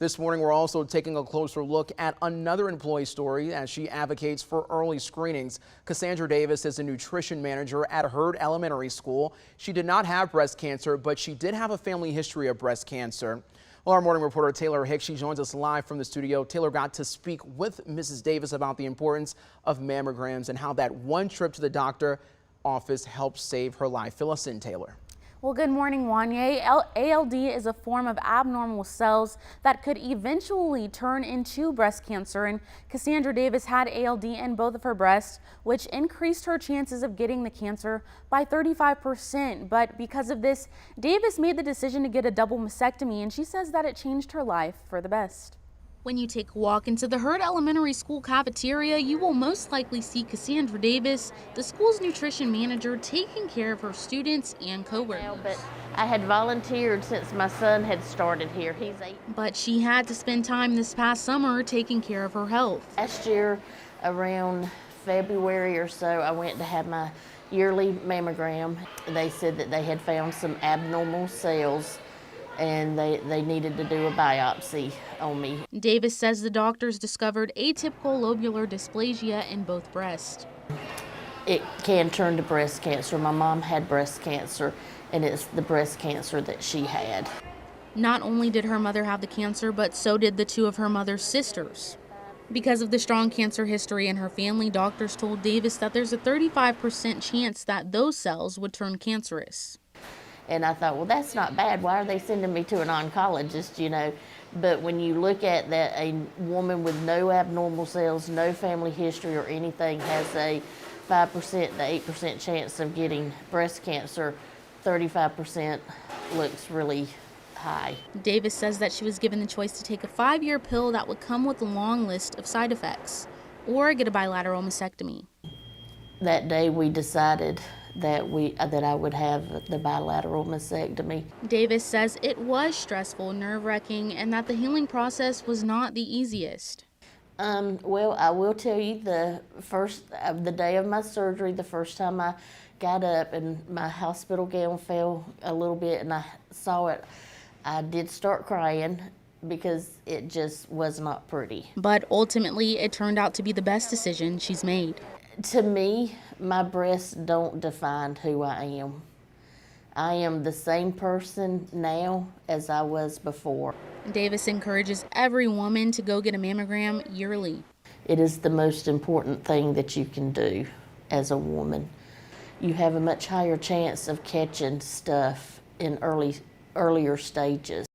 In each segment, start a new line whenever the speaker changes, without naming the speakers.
This morning, we're also taking a closer look at another employee story as she advocates for early screenings. Cassandra Davis is a nutrition manager at Hurd Elementary School. She did not have breast cancer, but she did have a family history of breast cancer. Well, our morning reporter Taylor Hicks, she joins us live from the studio. Taylor got to speak with Mrs. Davis about the importance of mammograms and how that one trip to the doctor office helped save her life. Fill us in, Taylor.
Well, good morning, Wanye. ALD is a form of abnormal cells that could eventually turn into breast cancer, and Cassandra Davis had ALD in both of her breasts, which increased her chances of getting the cancer by 35%. But because of this, Davis made the decision to get a double mastectomy, and she says that it changed her life for the best. When you take a walk into the Hurd Elementary School cafeteria, you will most likely see Cassandra Davis, the school's nutrition manager, taking care of her students and coworkers.
But I had volunteered since my son had started here. He's 8.
But she had to spend time this past summer taking care of her health.
Last year, around February or so, I went to have my yearly mammogram. They said that they had found some abnormal cells and they needed to do a biopsy on me.
Davis says the doctors discovered atypical lobular dysplasia in both breasts.
It can turn to breast cancer. My mom had breast cancer, and it's the breast cancer that she had.
Not only did her mother have the cancer, but so did the two of her mother's sisters. Because of the strong cancer history in her family, doctors told Davis that there's a 35% chance that those cells would turn cancerous.
And I thought, well, that's not bad. Why are they sending me to an oncologist, you know? But when you look at that, a woman with no abnormal cells, no family history or anything has a 5% to 8% chance of getting breast cancer. 35% looks really high.
Davis says that she was given the choice to take a 5-year pill that would come with a long list of side effects, or get a bilateral mastectomy.
That day we decided that I would have the bilateral mastectomy.
Davis says it was stressful, nerve-wracking, and that the healing process was not the easiest.
Well, I will tell you, the day of my surgery, the first time I got up and my hospital gown fell a little bit and I saw it, I did start crying because it just was not pretty.
But ultimately, it turned out to be the best decision she's made.
To me, my breasts don't define who I am. I am the same person now as I was before.
Davis encourages every woman to go get a mammogram yearly.
It is the most important thing that you can do as a woman. You have a much higher chance of catching stuff in earlier stages.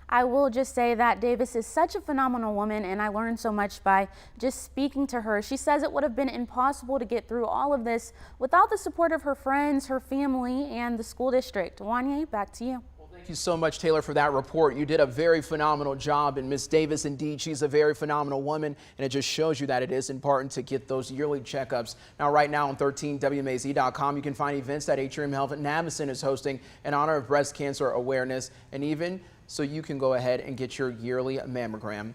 I will just say that Davis is such a phenomenal woman, and I learned so much by just speaking to her. She says it would have been impossible to get through all of this without the support of her friends, her family, and the school district. Wanye, back to you.
Well, thank you so much, Taylor, for that report. You did a very phenomenal job, and Miss Davis, indeed, she's a very phenomenal woman, and it just shows you that it is important to get those yearly checkups. Now, right now on 13WMAZ.com, you can find events that Atrium Health in Navison is hosting in honor of breast cancer awareness, and even so you can go ahead and get your yearly mammogram.